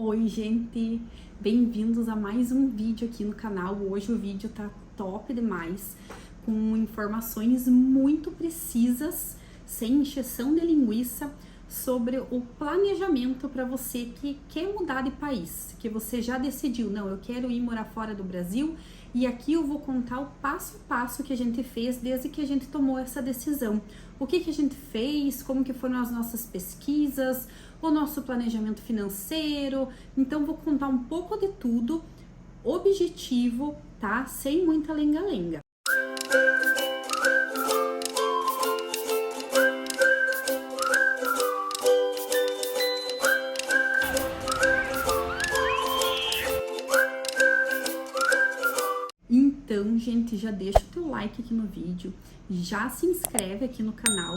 Oi, gente! Bem-vindos a mais um vídeo aqui no canal. Hoje o vídeo tá top demais, com informações muito precisas, sem encheção de linguiça, sobre o planejamento para você que quer mudar de país, que você já decidiu, não, eu quero ir morar fora do Brasil, e aqui eu vou contar o passo a passo que a gente fez desde que a gente tomou essa decisão. O que a gente fez, como que foram as nossas pesquisas, o nosso planejamento financeiro. Então vou contar um pouco de tudo, objetivo, tá? Sem muita lenga-lenga. Então, gente, já deixa o teu like aqui no vídeo, já se inscreve aqui no canal.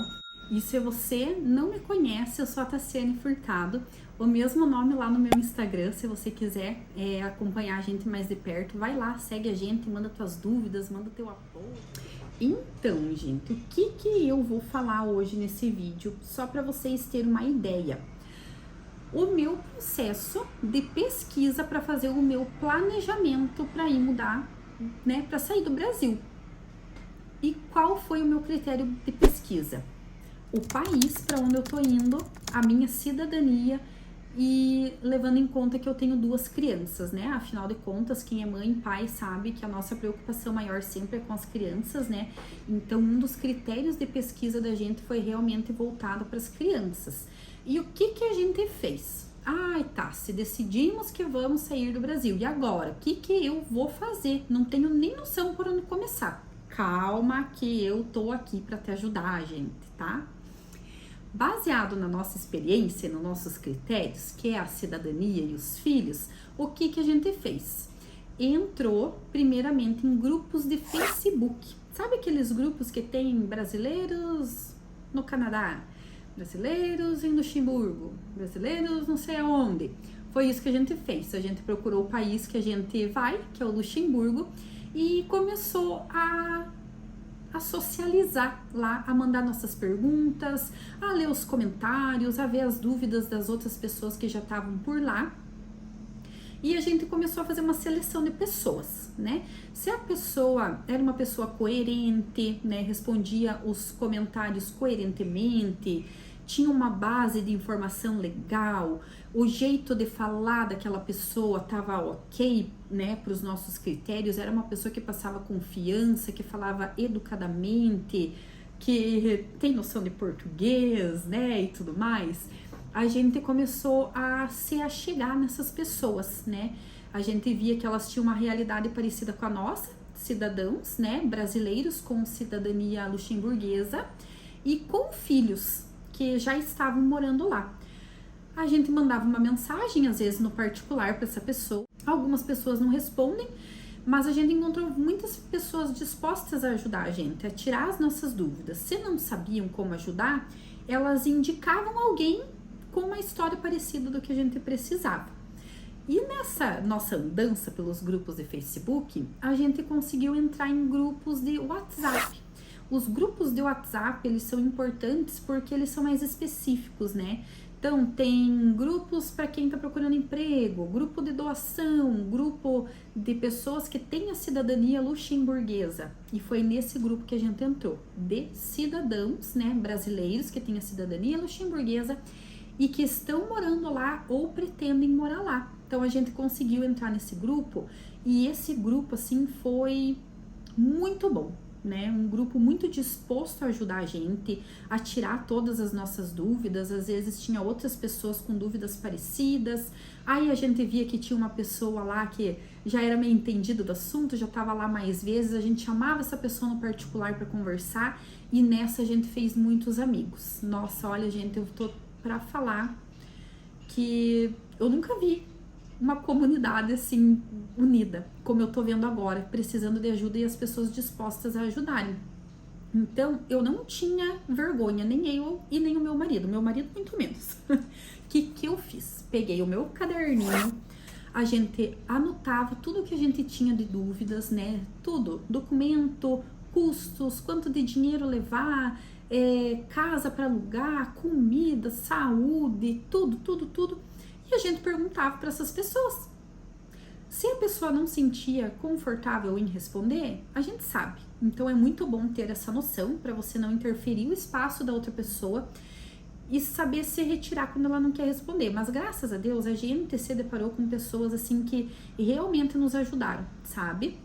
E se você não me conhece, eu sou a Tassiane Furtado, o mesmo nome lá no meu Instagram. Se você quiser acompanhar a gente mais de perto, vai lá, segue a gente, manda tuas dúvidas, manda teu apoio. Então, gente, o que eu vou falar hoje nesse vídeo, só para vocês terem uma ideia. O meu processo de pesquisa para fazer o meu planejamento para ir mudar, né, para sair do Brasil. E qual foi o meu critério de pesquisa? O país para onde eu tô indo, a minha cidadania, e levando em conta que eu tenho 2 crianças, né? Afinal de contas, quem é mãe e pai sabe que a nossa preocupação maior sempre é com as crianças, né? Então, um dos critérios de pesquisa da gente foi realmente voltado para as crianças. E o que a gente fez? Tá, se decidimos que vamos sair do Brasil, e agora? O que eu vou fazer? Não tenho nem noção por onde começar. Calma que eu tô aqui para te ajudar, gente, tá? Baseado na nossa experiência, nos nossos critérios, que é a cidadania e os filhos, o que a gente fez? Entrou primeiramente em grupos de Facebook. Sabe aqueles grupos que tem brasileiros no Canadá, brasileiros em Luxemburgo, brasileiros não sei aonde? Foi isso que a gente fez. A gente procurou o país que a gente vai, que é o Luxemburgo, e começou a socializar lá, a mandar nossas perguntas, a ler os comentários, a ver as dúvidas das outras pessoas que já estavam por lá. E a gente começou a fazer uma seleção de pessoas, né? Se a pessoa era uma pessoa coerente, né, respondia os comentários coerentemente, tinha uma base de informação legal, o jeito de falar daquela pessoa estava ok, né, para os nossos critérios, era uma pessoa que passava confiança, que falava educadamente, que tem noção de português, né, e tudo mais. A gente começou a se achegar nessas pessoas, né? A gente via que elas tinham uma realidade parecida com a nossa, cidadãos, né, brasileiros com cidadania luxemburguesa e com filhos que já estavam morando lá. A gente mandava uma mensagem, às vezes no particular, para essa pessoa. Algumas pessoas não respondem, mas a gente encontrou muitas pessoas dispostas a ajudar a gente, a tirar as nossas dúvidas. Se não sabiam como ajudar, elas indicavam alguém com uma história parecida do que a gente precisava. E nessa nossa andança pelos grupos de Facebook, a gente conseguiu entrar em grupos de WhatsApp. Os grupos de WhatsApp, eles são importantes porque eles são mais específicos, né? Então, tem grupos para quem está procurando emprego, grupo de doação, grupo de pessoas que têm a cidadania luxemburguesa. E foi nesse grupo que a gente entrou, de cidadãos, né, brasileiros que têm a cidadania luxemburguesa e que estão morando lá ou pretendem morar lá. Então, a gente conseguiu entrar nesse grupo e esse grupo, assim, foi muito bom, né? Um grupo muito disposto a ajudar a gente, a tirar todas as nossas dúvidas. Às vezes tinha outras pessoas com dúvidas parecidas. Aí a gente via que tinha uma pessoa lá que já era meio entendida do assunto, já estava lá mais vezes. A gente chamava essa pessoa no particular para conversar e nessa a gente fez muitos amigos. Nossa, olha, gente, eu tô para falar que eu nunca vi uma comunidade assim unida, como eu tô vendo agora, precisando de ajuda e as pessoas dispostas a ajudarem. Então, eu não tinha vergonha, nem eu e nem o meu marido muito menos. Que eu fiz? Peguei o meu caderninho, a gente anotava tudo que a gente tinha de dúvidas, né? Tudo, documento, custos, quanto de dinheiro levar, casa para alugar, comida, saúde, tudo. E a gente perguntava para essas pessoas. Se a pessoa não sentia confortável em responder, a gente sabe. Então é muito bom ter essa noção para você não interferir o espaço da outra pessoa e saber se retirar quando ela não quer responder. Mas graças a Deus a gente se deparou com pessoas assim que realmente nos ajudaram, sabe?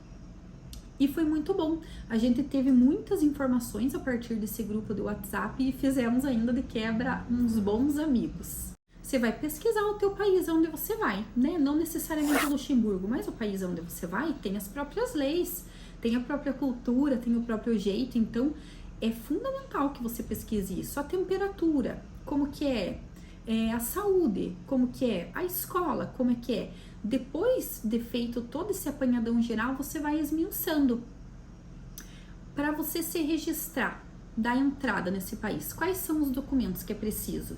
E foi muito bom. A gente teve muitas informações a partir desse grupo do WhatsApp e fizemos ainda de quebra uns bons amigos. Você vai pesquisar o teu país onde você vai, né? Não necessariamente Luxemburgo, mas o país onde você vai tem as próprias leis, tem a própria cultura, tem o próprio jeito. Então, é fundamental que você pesquise isso. A temperatura, como que é? A saúde, como que é? A escola, como é que é? Depois de feito todo esse apanhadão geral, você vai esmiuçando. Para você se registrar, dar entrada nesse país, quais são os documentos que é preciso?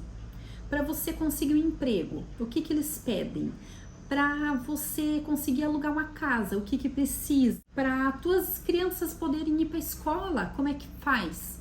Para você conseguir um emprego, o que eles pedem? Para você conseguir alugar uma casa, o que precisa? Para tuas crianças poderem ir para a escola, como é que faz?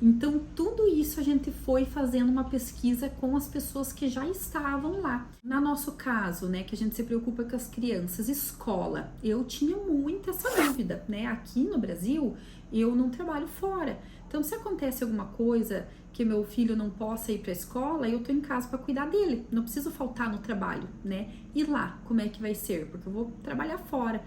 Então, tudo isso a gente foi fazendo uma pesquisa com as pessoas que já estavam lá. No nosso caso, né, que a gente se preocupa com as crianças, escola, eu tinha muita essa dúvida, né? Aqui no Brasil, eu não trabalho fora. Então, se acontece alguma coisa que meu filho não possa ir para a escola, eu tô em casa para cuidar dele. Não preciso faltar no trabalho, né? E lá, como é que vai ser? Porque eu vou trabalhar fora.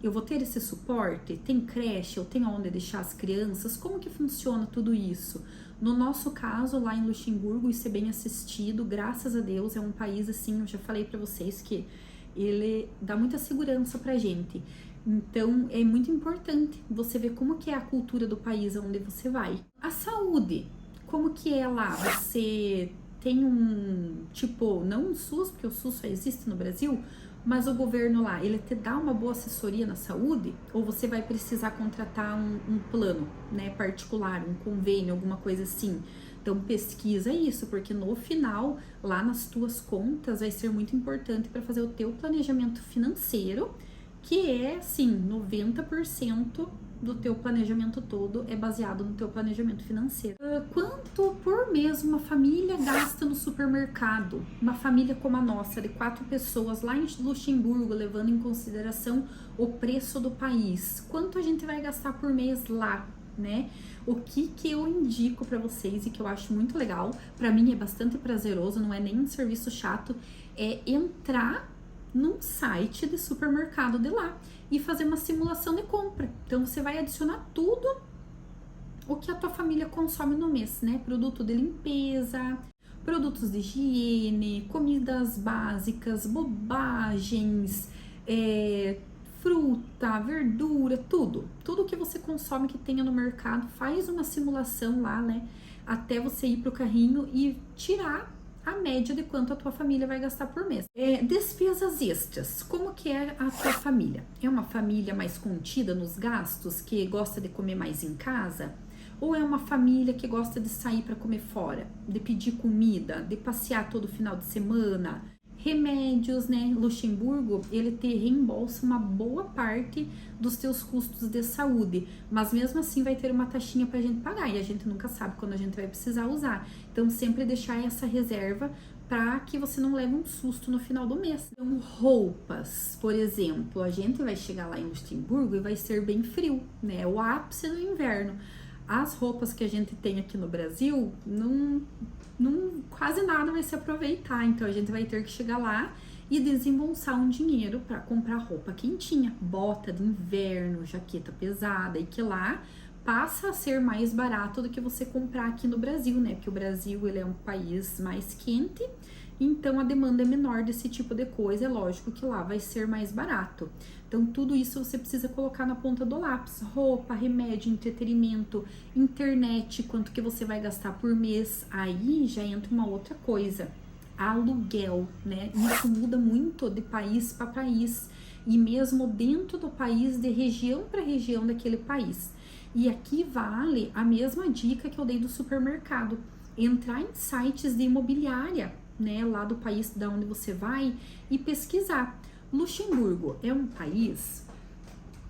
Eu vou ter esse suporte? Tem creche? Eu tenho onde deixar as crianças? Como que funciona tudo isso? No nosso caso, lá em Luxemburgo, isso é bem assistido, graças a Deus. É um país, assim, eu já falei para vocês que ele dá muita segurança pra gente. Então, é muito importante você ver como que é a cultura do país onde você vai. A saúde, como que é lá? Você tem tipo, não um SUS, porque o SUS só existe no Brasil, mas o governo lá, ele te dá uma boa assessoria na saúde? Ou você vai precisar contratar um plano, né, particular, um convênio, alguma coisa assim? Então pesquisa isso, porque no final, lá nas tuas contas, vai ser muito importante para fazer o teu planejamento financeiro, que é, assim, 90% do teu planejamento todo é baseado no teu planejamento financeiro. Quanto por mês uma família gasta no supermercado? Uma família como a nossa, de 4 pessoas lá em Luxemburgo, levando em consideração o preço do país. Quanto a gente vai gastar por mês lá, né? O que eu indico para vocês e que eu acho muito legal, para mim é bastante prazeroso, não é nem um serviço chato, é entrar num site de supermercado de lá e fazer uma simulação de compra. Então você vai adicionar tudo o que a tua família consome no mês, né? Produto de limpeza, produtos de higiene, comidas básicas, bobagens, fruta, verdura, tudo que você consome que tenha no mercado, faz uma simulação lá, né? Até você ir pro carrinho e tirar a média de quanto a tua família vai gastar por mês. Despesas extras, como que é a tua família? É uma família mais contida nos gastos, que gosta de comer mais em casa? Ou é uma família que gosta de sair para comer fora, de pedir comida, de passear todo final de semana? Remédios, né? Luxemburgo, ele te reembolsa uma boa parte dos teus custos de saúde, mas mesmo assim vai ter uma taxinha pra gente pagar e a gente nunca sabe quando a gente vai precisar usar. Então sempre deixar essa reserva para que você não leve um susto no final do mês. Então, roupas, por exemplo, a gente vai chegar lá em Luxemburgo e vai ser bem frio, né? O ápice do inverno. As roupas que a gente tem aqui no Brasil, quase nada vai se aproveitar, então a gente vai ter que chegar lá e desembolsar um dinheiro para comprar roupa quentinha, bota de inverno, jaqueta pesada, e que lá passa a ser mais barato do que você comprar aqui no Brasil, né? Porque o Brasil, ele é um país mais quente, então a demanda é menor desse tipo de coisa, é lógico que lá vai ser mais barato. Então tudo isso você precisa colocar na ponta do lápis: roupa, remédio, entretenimento, internet, quanto que você vai gastar por mês. Aí já entra uma outra coisa: aluguel, né? Isso muda muito de país para país e mesmo dentro do país, de região para região daquele país. E aqui vale a mesma dica que eu dei do supermercado: entrar em sites de imobiliária, né, lá do país da onde você vai, e pesquisar. Luxemburgo é um país,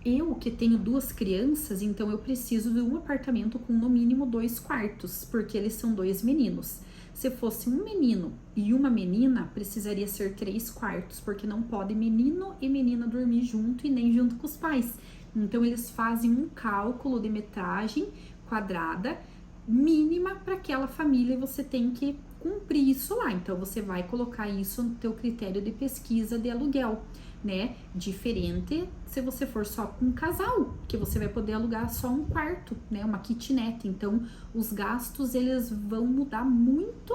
eu que tenho 2 crianças, então eu preciso de um apartamento com no mínimo 2 quartos, porque eles são 2 meninos. Se fosse um menino e uma menina, precisaria ser 3 quartos, porque não pode menino e menina dormir junto e nem junto com os pais. Então, eles fazem um cálculo de metragem quadrada mínima para aquela família e você tem que cumprir isso lá. Então, você vai colocar isso no teu critério de pesquisa de aluguel, né? Diferente se você for só com um casal, que você vai poder alugar só um quarto, né? Uma kitnet. Então, os gastos, eles vão mudar muito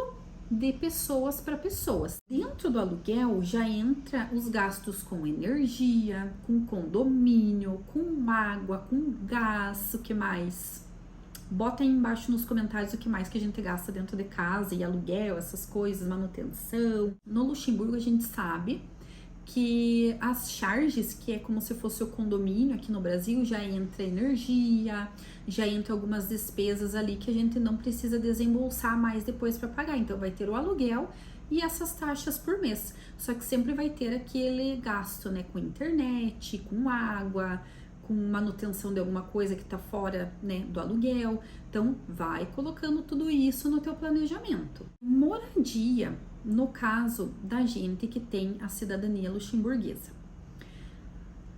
de pessoas para pessoas. Dentro do aluguel já entra os gastos com energia, com condomínio, com água, com gás, o que mais? Bota aí embaixo nos comentários o que mais que a gente gasta dentro de casa e aluguel, essas coisas, manutenção. No Luxemburgo a gente sabe que as charges, que é como se fosse o condomínio aqui no Brasil, já entra energia, já entra algumas despesas ali que a gente não precisa desembolsar mais depois para pagar. Então vai ter o aluguel e essas taxas por mês. Só que sempre vai ter aquele gasto, né, com internet, com água, com manutenção de alguma coisa que está fora, né, do aluguel. Então, vai colocando tudo isso no teu planejamento. Moradia, no caso da gente que tem a cidadania luxemburguesa.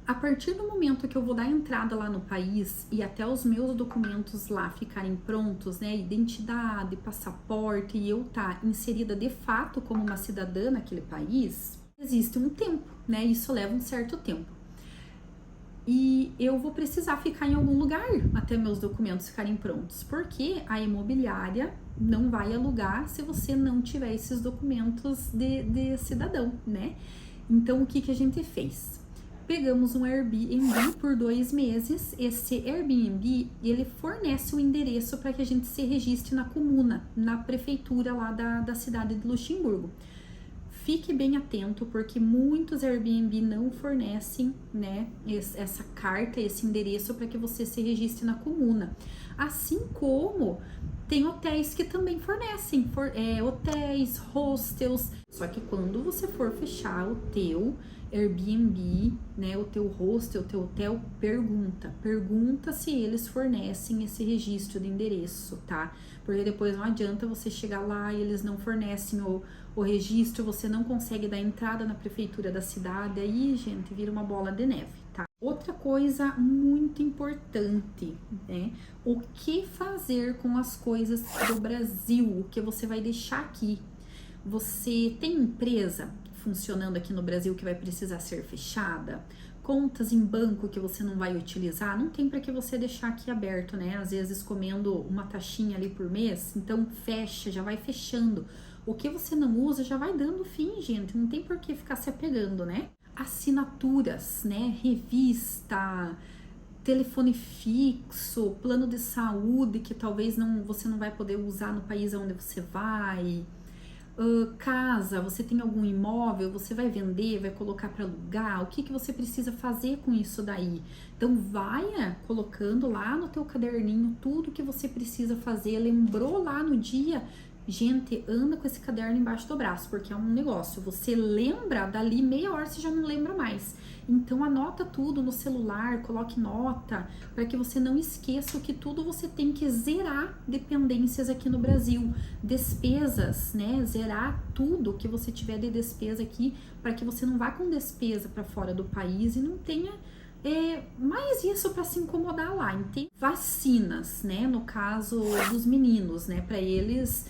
A partir do momento que eu vou dar entrada lá no país e até os meus documentos lá ficarem prontos, né, identidade, passaporte, e eu tá inserida de fato como uma cidadã naquele país, existe um tempo, né, isso leva um certo tempo. E eu vou precisar ficar em algum lugar até meus documentos ficarem prontos, porque a imobiliária não vai alugar se você não tiver esses documentos de cidadão, né? Então, o que a gente fez? Pegamos um Airbnb por 2 meses. Esse Airbnb, ele fornece o endereço para que a gente se registre na comuna, na prefeitura lá da cidade de Luxemburgo. Fique bem atento, porque muitos Airbnb não fornecem, né, essa carta, esse endereço para que você se registre na comuna. Assim como tem hotéis que também fornecem, hotéis, hostels. Só que quando você for fechar o teu Airbnb, né, o teu hostel, o teu hotel, pergunta se eles fornecem esse registro de endereço, tá? Porque depois não adianta você chegar lá e eles não fornecem o registro, você não consegue dar entrada na prefeitura da cidade, aí, gente, vira uma bola de neve, tá? Outra coisa muito importante, né? O que fazer com as coisas do Brasil? O que você vai deixar aqui? Você tem empresa funcionando aqui no Brasil que vai precisar ser fechada? Contas em banco que você não vai utilizar? Não tem para que você deixar aqui aberto, né? Às vezes comendo uma taxinha ali por mês, então fecha, já vai fechando. O que você não usa já vai dando fim, gente. Não tem por que ficar se apegando, né? Assinaturas, né? Revista, telefone fixo, plano de saúde que talvez você não vai poder usar no país onde você vai. Casa, você tem algum imóvel, você vai vender, vai colocar para alugar, o que você precisa fazer com isso daí? Então vai colocando lá no teu caderninho tudo que você precisa fazer, lembrou lá no dia. Gente, anda com esse caderno embaixo do braço, porque é um negócio, você lembra, dali meia hora você já não lembra mais. Então anota tudo no celular, coloque nota, para que você não esqueça o que tudo você tem que zerar dependências aqui no Brasil. Despesas, né? Zerar tudo que você tiver de despesa aqui, para que você não vá com despesa para fora do país e não tenha mais isso para se incomodar lá. Entende? Vacinas, né? No caso dos meninos, né? Para eles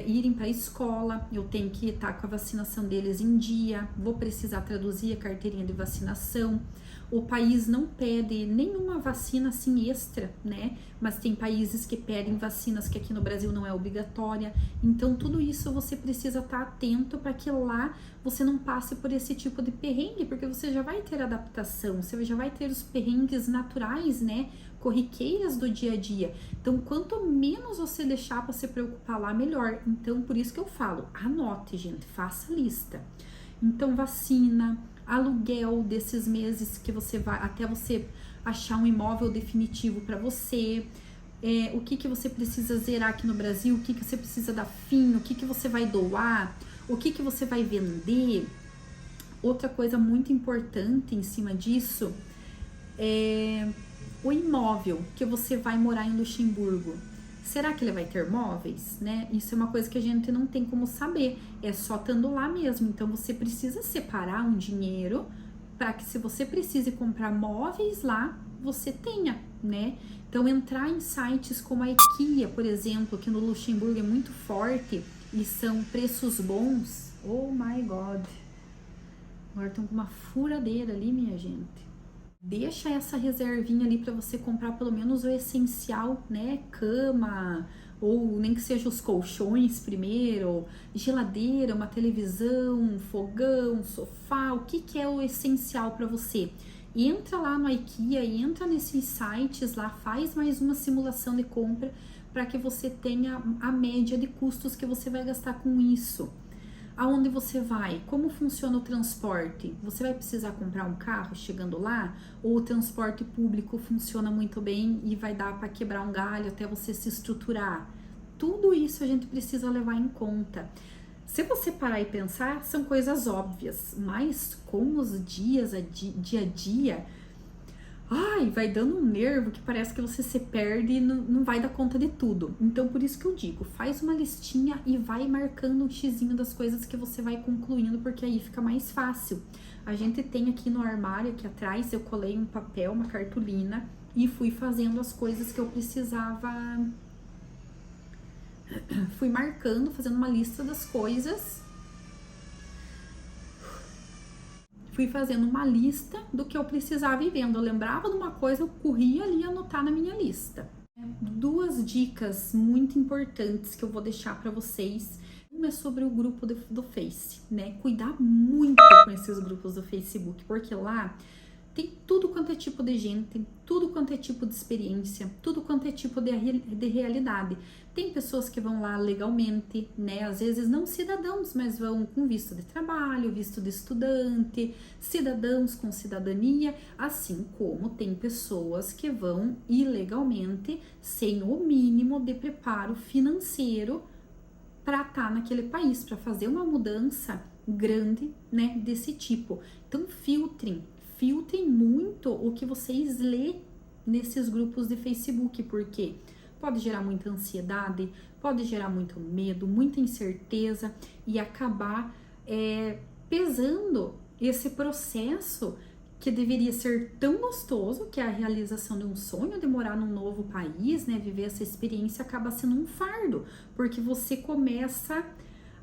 irem para a escola, eu tenho que estar com a vacinação deles em dia, vou precisar traduzir a carteirinha de vacinação. O país não pede nenhuma vacina assim extra, né? Mas tem países que pedem vacinas que aqui no Brasil não é obrigatória. Então tudo isso você precisa estar atento para que lá você não passe por esse tipo de perrengue, porque você já vai ter adaptação, você já vai ter os perrengues naturais, né? Corriqueiras do dia a dia. Então, quanto menos você deixar para se preocupar lá, melhor. Então, por isso que eu falo, anote, gente, faça lista. Então, vacina, aluguel desses meses que você vai, até você achar um imóvel definitivo para você, o que você precisa zerar aqui no Brasil, o que você precisa dar fim, o que você vai doar, o que você vai vender. Outra coisa muito importante em cima disso é o imóvel que você vai morar em Luxemburgo. Será que ele vai ter móveis, né? Isso é uma coisa que a gente não tem como saber, é só estando lá mesmo. Então você precisa separar um dinheiro para que, se você precise comprar móveis lá, você tenha, né? Então entrar em sites como a IKEA, por exemplo, que no Luxemburgo é muito forte e são preços bons. Oh my God! Agora estão com uma furadeira ali, minha gente. Deixa essa reservinha ali para você comprar pelo menos o essencial, né? Cama, ou nem que seja os colchões primeiro, geladeira, uma televisão, fogão, sofá, o que que é o essencial para você? Entra lá no IKEA, entra nesses sites lá, faz mais uma simulação de compra para que você tenha a média de custos que você vai gastar com isso. Aonde você vai? Como funciona o transporte? Você vai precisar comprar um carro chegando lá? Ou o transporte público funciona muito bem e vai dar para quebrar um galho até você se estruturar? Tudo isso a gente precisa levar em conta. Se você parar e pensar, são coisas óbvias, mas com os dias, dia a dia, ai, vai dando um nervo que parece que você se perde e não vai dar conta de tudo. Então, por isso que eu digo, faz uma listinha e vai marcando um xizinho das coisas que você vai concluindo, porque aí fica mais fácil. A gente tem aqui no armário, aqui atrás, eu colei um papel, uma cartolina e fui fazendo as coisas que eu precisava. Fui marcando, fazendo uma lista das coisas. Fui fazendo uma lista do que eu precisava ir vendo. Eu lembrava de uma coisa, eu corria ali anotar na minha lista. 2 dicas muito importantes que eu vou deixar para vocês. Uma é sobre o grupo do Face, né? Cuidar muito com esses grupos do Facebook, porque lá tem tudo quanto é tipo de gente, tudo quanto é tipo de experiência, tudo quanto é tipo de realidade. Tem pessoas que vão lá legalmente, né? Às vezes não cidadãos, mas vão com visto de trabalho, visto de estudante, cidadãos com cidadania, assim como tem pessoas que vão ilegalmente, sem o mínimo de preparo financeiro para estar naquele país, para fazer uma mudança grande, né, desse tipo. Então filtrem muito o que vocês lê nesses grupos de Facebook, porque pode gerar muita ansiedade, pode gerar muito medo, muita incerteza e acabar pesando esse processo que deveria ser tão gostoso, que é a realização de um sonho, de morar num novo país, né, viver essa experiência, acaba sendo um fardo, porque você começa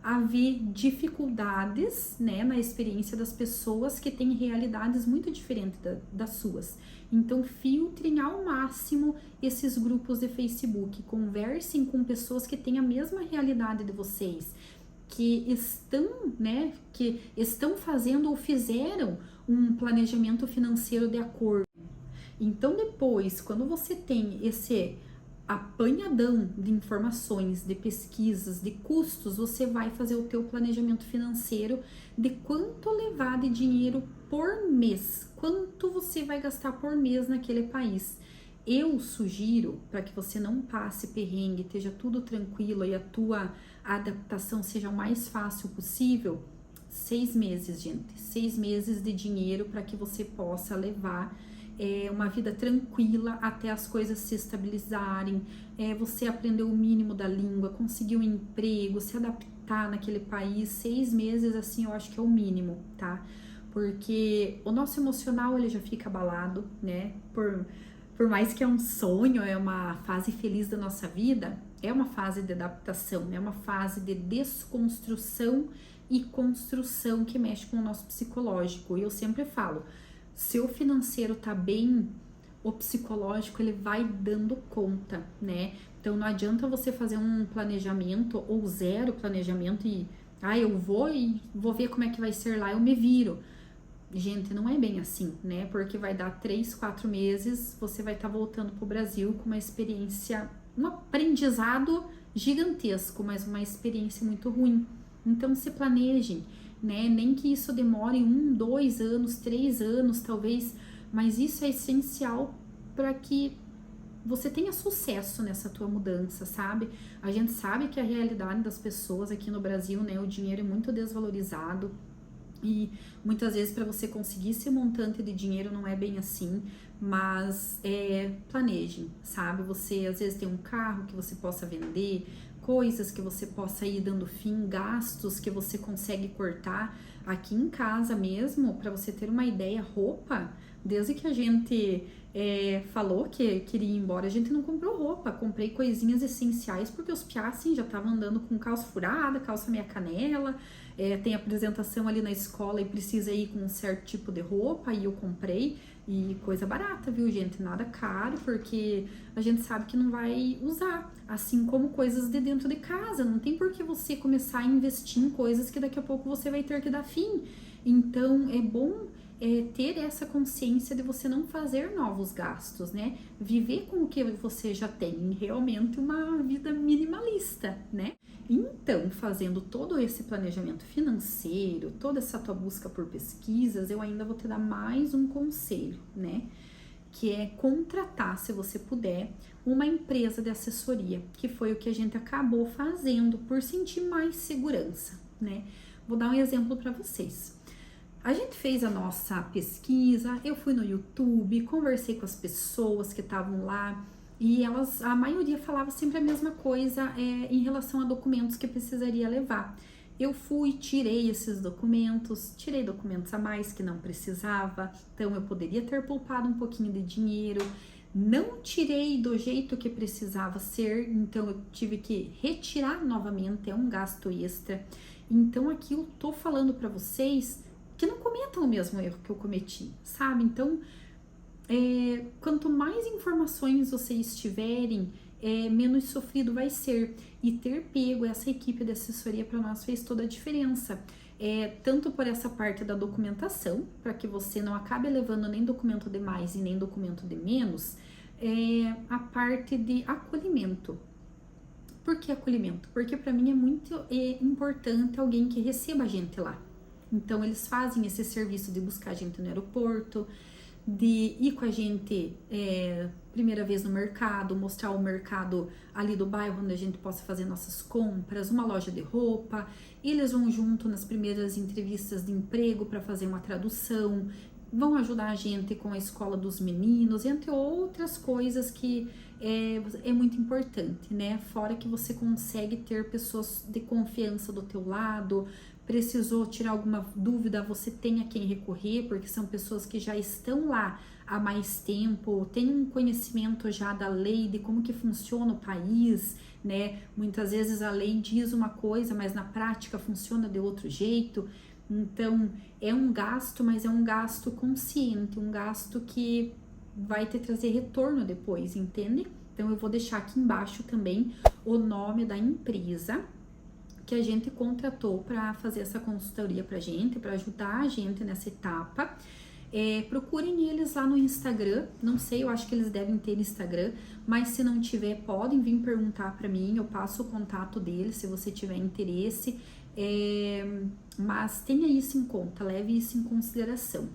a ver dificuldades, né, na experiência das pessoas que têm realidades muito diferentes das suas. Então, filtrem ao máximo esses grupos de Facebook, conversem com pessoas que têm a mesma realidade de vocês, que estão fazendo ou fizeram um planejamento financeiro de acordo. Então, depois, quando você tem esse apanhadão de informações, de pesquisas, de custos, você vai fazer o teu planejamento financeiro de quanto levar de dinheiro por mês, quanto você vai gastar por mês naquele país. Eu sugiro, para que você não passe perrengue, esteja tudo tranquilo e a tua adaptação seja o mais fácil possível, 6 meses, gente. 6 meses de dinheiro para que você possa levar uma vida tranquila até as coisas se estabilizarem, você aprender o mínimo da língua, conseguir um emprego, se adaptar naquele país. 6 meses, assim, eu acho que é o mínimo, tá? Porque o nosso emocional, ele já fica abalado, né? Por mais que é um sonho, é uma fase feliz da nossa vida, é uma fase de adaptação, é uma fase de desconstrução e construção que mexe com o nosso psicológico. E eu sempre falo, se o financeiro tá bem, o psicológico ele vai dando conta, né? Então não adianta você fazer um planejamento ou 0 planejamento e eu vou ver como é que vai ser lá, eu me viro. Gente, não é bem assim, né? Porque vai dar 3, 4 meses, você vai estar voltando pro Brasil com uma experiência, um aprendizado gigantesco, mas uma experiência muito ruim. Então se planejem, né? Nem que isso demore 1, 2 anos, 3 anos, talvez, mas isso é essencial para que você tenha sucesso nessa tua mudança, sabe? A gente sabe que a realidade das pessoas aqui no Brasil, né? O dinheiro é muito desvalorizado, E muitas vezes para você conseguir esse montante de dinheiro não é bem assim, mas planejem, sabe? Você às vezes tem um carro que você possa vender, coisas que você possa ir dando fim, gastos que você consegue cortar. Aqui em casa mesmo, para você ter uma ideia, roupa, desde que a gente falou que queria ir embora, a gente não comprou roupa, comprei coisinhas essenciais, porque os piá, assim, já estavam andando com calça furada, calça meia canela, tem apresentação ali na escola e precisa ir com um certo tipo de roupa, e eu comprei, e coisa barata, viu, gente? Nada caro, porque a gente sabe que não vai usar, assim como coisas de dentro de casa, não tem por que você começar a investir em coisas que daqui a pouco você vai ter que dar fim. Então, é bom ter essa consciência de você não fazer novos gastos, né? Viver com o que você já tem, realmente uma vida minimalista, né? Então, fazendo todo esse planejamento financeiro, toda essa tua busca por pesquisas, eu ainda vou te dar mais um conselho, né? Que é contratar, se você puder, uma empresa de assessoria, que foi o que a gente acabou fazendo por sentir mais segurança, né? Vou dar um exemplo para vocês. A gente fez a nossa pesquisa, eu fui no YouTube, conversei com as pessoas que estavam lá e a maioria falava sempre a mesma coisa em relação a documentos que precisaria levar. Eu fui, tirei esses documentos, tirei documentos a mais que não precisava, então eu poderia ter poupado um pouquinho de dinheiro. Não tirei do jeito que precisava ser, então eu tive que retirar novamente, é um gasto extra. Então aqui eu tô falando para vocês que não cometam o mesmo erro que eu cometi, sabe? Então, quanto mais informações vocês tiverem, menos sofrido vai ser. E ter pego essa equipe de assessoria para nós fez toda a diferença. Tanto por essa parte da documentação, para que você não acabe levando nem documento de mais e nem documento de menos, a parte de acolhimento. Por que acolhimento? Porque para mim é muito importante alguém que receba a gente lá. Então, eles fazem esse serviço de buscar a gente no aeroporto, de ir com a gente primeira vez no mercado, mostrar o mercado ali do bairro onde a gente possa fazer nossas compras, uma loja de roupa. Eles vão junto nas primeiras entrevistas de emprego para fazer uma tradução, vão ajudar a gente com a escola dos meninos, entre outras coisas que é muito importante, né? Fora que você consegue ter pessoas de confiança do teu lado. Precisou tirar alguma dúvida, você tem a quem recorrer, porque são pessoas que já estão lá há mais tempo, têm um conhecimento já da lei, de como que funciona o país, né? Muitas vezes a lei diz uma coisa, mas na prática funciona de outro jeito. Então, é um gasto, mas é um gasto consciente, um gasto que vai te trazer retorno depois, entende? Então, eu vou deixar aqui embaixo também o nome da empresa que a gente contratou para fazer essa consultoria pra gente, para ajudar a gente nessa etapa. Procurem eles lá no Instagram, não sei, eu acho que eles devem ter Instagram, mas se não tiver, podem vir perguntar para mim, eu passo o contato deles se você tiver interesse, mas tenha isso em conta, leve isso em consideração.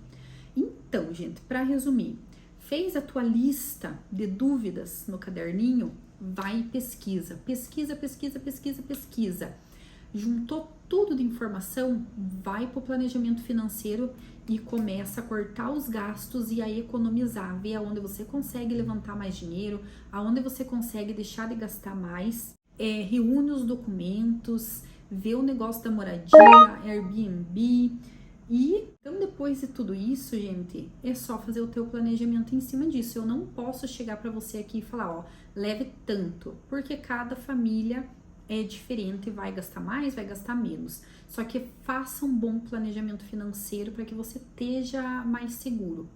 Então, gente, para resumir, fez a tua lista de dúvidas no caderninho? Vai e pesquisa, pesquisa, pesquisa, pesquisa, pesquisa. Juntou tudo de informação, vai para o planejamento financeiro e começa a cortar os gastos e a economizar, ver aonde você consegue levantar mais dinheiro, aonde você consegue deixar de gastar mais, reúne os documentos, vê o negócio da moradia, Airbnb. E então, depois de tudo isso, gente, é só fazer o teu planejamento em cima disso. Eu não posso chegar para você aqui e falar, ó, leve tanto, porque cada família é diferente, vai gastar mais, vai gastar menos. Só que faça um bom planejamento financeiro para que você esteja mais seguro.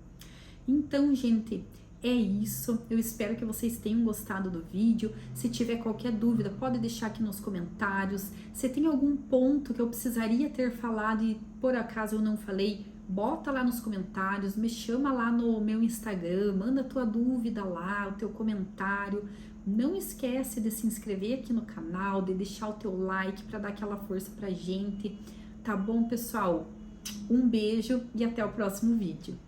Então, gente, é isso. Eu espero que vocês tenham gostado do vídeo. Se tiver qualquer dúvida, pode deixar aqui nos comentários. Se tem algum ponto que eu precisaria ter falado e por acaso eu não falei, bota lá nos comentários, me chama lá no meu Instagram, manda a tua dúvida lá, o teu comentário. Não esquece de se inscrever aqui no canal, de deixar o teu like para dar aquela força pra gente. Tá bom, pessoal? Um beijo e até o próximo vídeo.